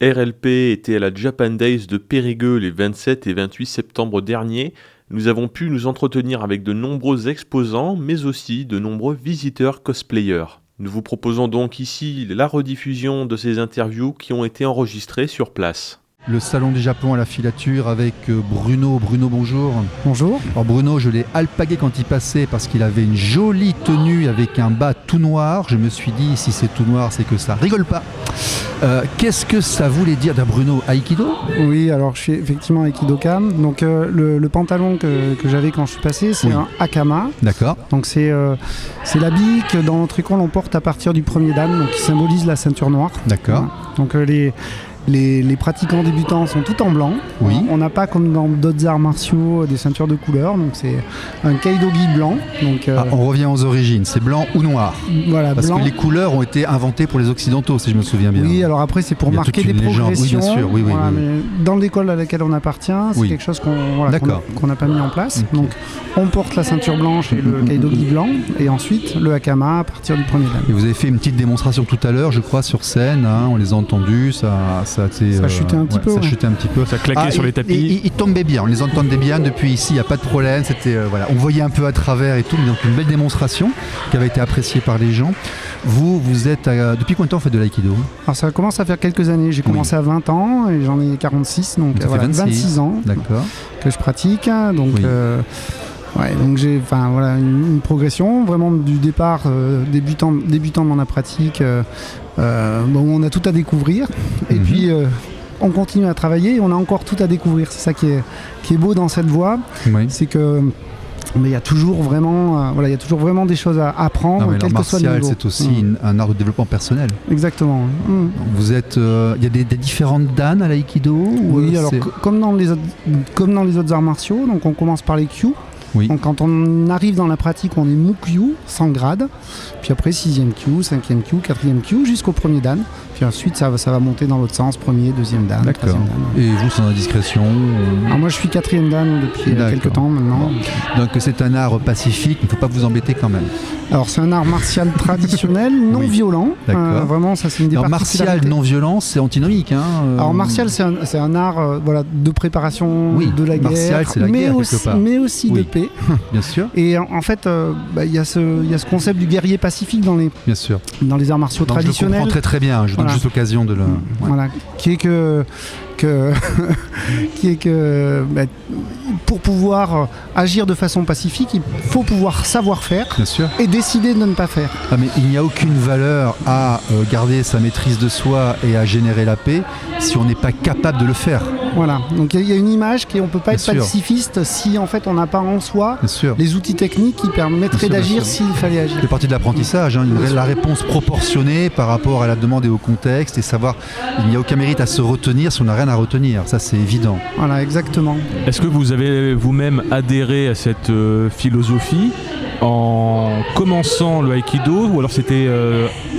RLP était à la Japan Days de Périgueux les 27 et 28 septembre dernier. Nous avons pu nous entretenir avec de nombreux exposants, mais aussi de nombreux visiteurs cosplayers. Nous vous proposons donc ici la rediffusion de ces interviews qui ont été enregistrées sur place. Le salon du Japon à la filature avec Bruno. Bruno, bonjour. Bonjour. Alors Bruno, je l'ai alpagué quand il passait parce qu'il avait une jolie tenue avec un bas tout noir. Je me suis dit, si c'est tout noir, c'est que ça rigole pas. Qu'est-ce que ça voulait dire Bruno, Aikido ? Oui, alors je suis effectivement Aikidoka. Donc le pantalon que j'avais quand je suis passé, c'est un Hakama. D'accord. Donc c'est l'habit que dans notre école on porte à partir du premier dan, donc qui symbolise la ceinture noire. D'accord. Donc les pratiquants débutants sont tout en blanc. Oui. On n'a pas comme dans d'autres arts martiaux des ceintures de couleur, donc c'est un kaido-gi blanc. Donc, on revient aux origines, c'est blanc ou noir. Voilà, parce blanc. que les couleurs ont été inventées pour les occidentaux, si je me souviens bien. Oui, alors après c'est pour marquer des progressions. Oui, bien sûr. Oui, voilà, mais dans l'école à laquelle on appartient, c'est quelque chose qu'on n'a pas mis en place. Okay. Donc on porte la ceinture blanche et le kaido-gi blanc, et ensuite le Hakama à partir du premier dan. Et vous avez fait une petite démonstration tout à l'heure, je crois, sur scène. Hein, on les a entendus, ça chutait un petit peu. Ça chutait un petit peu. Ça claquait sur les tapis. Ils tombaient bien, on les entendait bien depuis ici, il n'y a pas de problème. C'était, on voyait un peu à travers et tout, mais donc une belle démonstration qui avait été appréciée par les gens. Vous êtes depuis combien de temps vous faites de l'aïkido ? Alors ça commence à faire quelques années. J'ai commencé à 20 ans et j'en ai 46, donc ça fait 26 ans que je pratique. Donc, donc j'ai une progression vraiment du départ débutant dans la pratique. On a tout à découvrir et puis on continue à travailler et on a encore tout à découvrir. C'est ça qui est beau dans cette voie, c'est que il y a toujours vraiment des choses à apprendre, quel que soit le niveau. C'est aussi un art de développement personnel. Exactement. Vous êtes, il y a des différentes dan à l'aïkido. Oui, alors comme dans les autres arts martiaux, donc on commence par les kyu. Oui. Donc quand on arrive dans la pratique, on est Mukyu, 100 grades, puis après 6e Kyu, 5e Kyu, 4e Kyu, jusqu'au premier dan. Puis ensuite ça va monter dans l'autre sens, premier, deuxième dan, troisième dan. Et vous, sans indiscrétion Alors moi je suis 4e dan depuis quelques temps maintenant. Donc c'est un art pacifique, il ne faut pas vous embêter quand même. Alors c'est un art martial traditionnel, non violent. Vraiment, ça c'est une des particularités. Martial non violent, c'est antinomique. Alors martial c'est un art de préparation de la guerre, martial, c'est la guerre, mais aussi de paix. Bien sûr. Et en fait, il y a ce concept du guerrier pacifique dans les arts martiaux traditionnels. Je le comprends très bien, je donne juste l'occasion de le... Voilà, qui est que pour pouvoir agir de façon pacifique, il faut pouvoir savoir faire et décider de ne pas faire. Ah, mais il n'y a aucune valeur à garder sa maîtrise de soi et à générer la paix si on n'est pas capable de le faire. Voilà, donc il y a une image on ne peut pas être pacifiste si en fait on n'a pas en soi les outils techniques qui permettraient d'agir s'il fallait agir. C'est partie de l'apprentissage, la réponse proportionnée par rapport à la demande et au contexte, et savoir il n'y a aucun mérite à se retenir si on n'a rien à retenir, ça c'est évident. Voilà, exactement. Est-ce que vous avez vous-même adhéré à cette philosophie en commençant le Aikido, ou alors c'était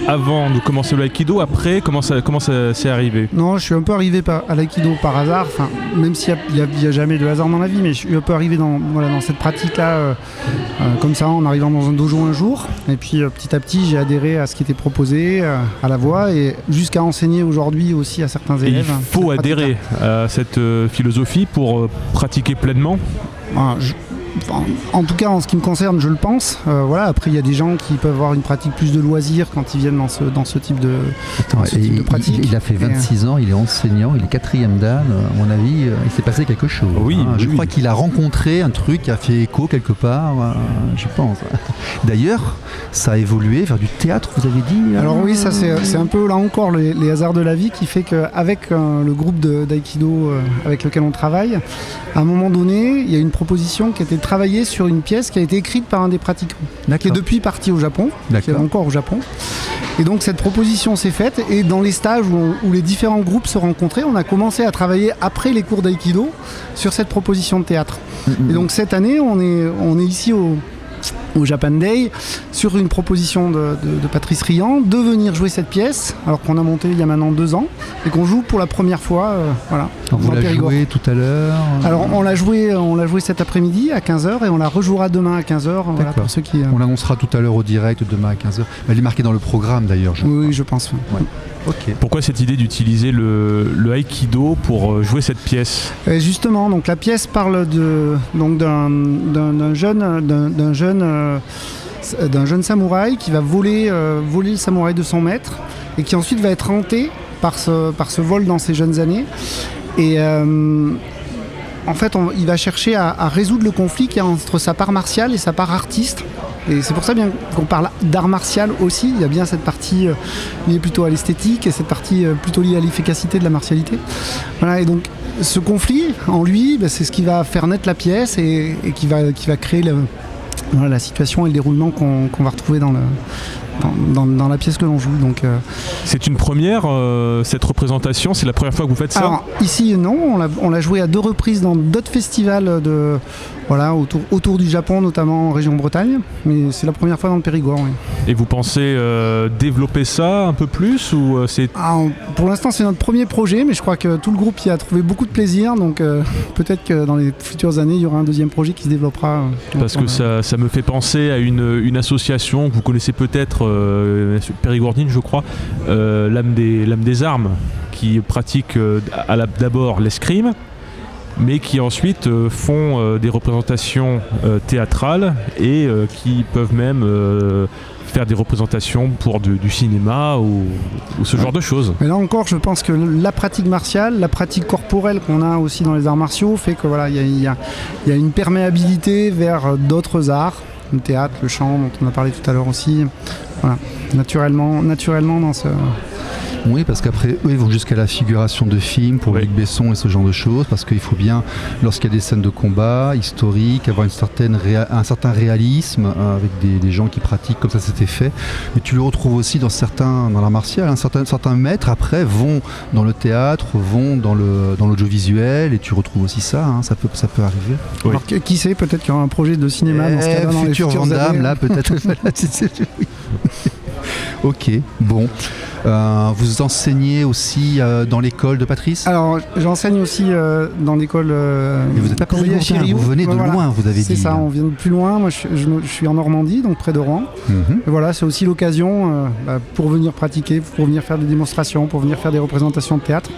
avant de commencer le Aikido, après, comment ça s'est arrivé ? Non, je suis un peu arrivé à l'Aikido par hasard, même s'il n'y a jamais de hasard dans la vie, mais je suis un peu arrivé dans cette pratique-là, comme ça, en arrivant dans un dojo un jour, et puis petit à petit, j'ai adhéré à ce qui était proposé, à la voie, et jusqu'à enseigner aujourd'hui aussi à certains élèves. Et il faut adhérer à cette philosophie pour pratiquer pleinement ? En tout cas, en ce qui me concerne, je le pense. Après, il y a des gens qui peuvent avoir une pratique plus de loisir quand ils viennent dans ce type de pratique. Il a fait 26 ans, il est enseignant, il est 4e dan. À mon avis, il s'est passé quelque chose. Je crois qu'il a rencontré un truc qui a fait écho quelque part, je pense. D'ailleurs, ça a évolué vers du théâtre, vous avez dit. Alors oui, ça c'est un peu là encore les hasards de la vie qui fait qu'avec le groupe d'aïkido avec lequel on travaille, à un moment donné, il y a une proposition qui était travaillée sur une pièce qui a été écrite par un des pratiquants, qui est depuis parti au Japon, qui est encore au Japon. Et donc cette proposition s'est faite, et dans les stages où les différents groupes se rencontraient, on a commencé à travailler après les cours d'aïkido sur cette proposition de théâtre. Et donc cette année, on est ici au Japan Day sur une proposition de Patrice Riant de venir jouer cette pièce, alors qu'on a monté il y a maintenant 2 ans et qu'on joue pour la première fois. Vous l'avez joué tout à l'heure Alors on l'a joué cet après-midi à 15h et on la rejouera demain à 15h. Voilà, pour ceux qui, On l'annoncera tout à l'heure au direct demain à 15h. Elle est marquée dans le programme d'ailleurs. Oui, je pense. Ok. Pourquoi cette idée d'utiliser le Aikido pour jouer cette pièce ? Et justement, donc la pièce parle d'un jeune samouraï qui va voler le samouraï de son maître et qui ensuite va être hanté par ce vol dans ses jeunes années. Et en fait, il va chercher à résoudre le conflit qu'il y a entre sa part martiale et sa part artiste. Et c'est pour ça bien qu'on parle d'art martial aussi. Il y a bien cette partie liée plutôt à l'esthétique et cette partie plutôt liée à l'efficacité de la martialité. Voilà, et donc ce conflit en lui, c'est ce qui va faire naître la pièce et qui va créer la situation et le déroulement qu'on va retrouver dans la pièce que l'on joue. Donc, c'est une première, cette représentation, c'est la première fois que vous faites ça ? Alors ici non, on l'a joué à 2 reprises dans d'autres festivals autour du Japon, notamment en région Bretagne, mais c'est la première fois dans le Périgord. Oui. Et vous pensez développer ça un peu plus ou c'est... Alors, pour l'instant c'est notre premier projet, mais je crois que tout le groupe y a trouvé beaucoup de plaisir, donc peut-être que dans les futures années il y aura un deuxième projet qui se développera. Parce que ça me fait penser à une association que vous connaissez peut-être, périgourdine je crois, l'âme des armes, qui pratique d'abord l'escrime, mais qui ensuite font des représentations théâtrales et qui peuvent même faire des représentations pour du cinéma ou ce genre de choses. Mais là encore, je pense que la pratique martiale, la pratique corporelle qu'on a aussi dans les arts martiaux fait que voilà, il y a une perméabilité vers d'autres arts, le théâtre, le chant dont on a parlé tout à l'heure aussi. Voilà, naturellement dans ce... Oui, parce qu'après, eux, ils vont jusqu'à la figuration de films pour Luc Besson et ce genre de choses, parce qu'il faut bien, lorsqu'il y a des scènes de combat historiques, avoir un certain réalisme avec des gens qui pratiquent comme ça c'était fait. Mais tu le retrouves aussi dans l'art martial. Certains maîtres, après, vont dans le théâtre, vont dans l'audiovisuel, et tu retrouves aussi ça, hein, ça peut arriver. Oui. Alors, qui sait, peut-être qu'il y aura un projet de cinéma dans ce cas-là, dans les futures années. Là, peut-être. Ok, bon. Vous enseignez aussi dans l'école de Patrice ? Alors, j'enseigne aussi dans l'école. Mais vous n'êtes pas périgourdin, vous venez de loin, vous avez dit. C'est ça, on vient de plus loin. Moi, je suis en Normandie, donc près de Rouen. Et voilà, c'est aussi l'occasion pour venir pratiquer, pour venir faire des démonstrations, pour venir faire des représentations de théâtre,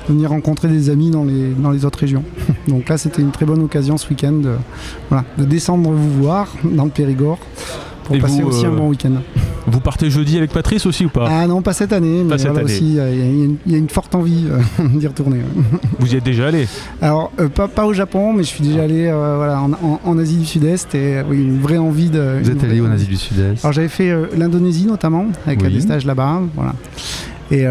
de venir rencontrer des amis dans les autres régions. Donc là, c'était une très bonne occasion ce week-end de descendre vous voir dans le Périgord pour passer aussi un bon week-end. Vous partez jeudi avec Patrice aussi ou pas ? Ah non, pas cette année, mais voilà aussi, il y a une forte envie d'y retourner. Vous y êtes déjà allé ? Alors, pas au Japon, mais je suis déjà allé en Asie du Sud-Est, et oui, une vraie envie de... Vous êtes allé en Asie du Sud-Est ? Alors j'avais fait l'Indonésie notamment, avec des stages là-bas, voilà. Et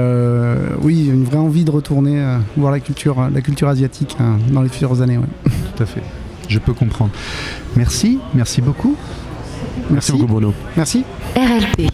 oui, une vraie envie de retourner voir la culture asiatique dans les futures années. Ouais. Tout à fait, je peux comprendre. Merci beaucoup. Merci beaucoup Bruno. Merci. RLP.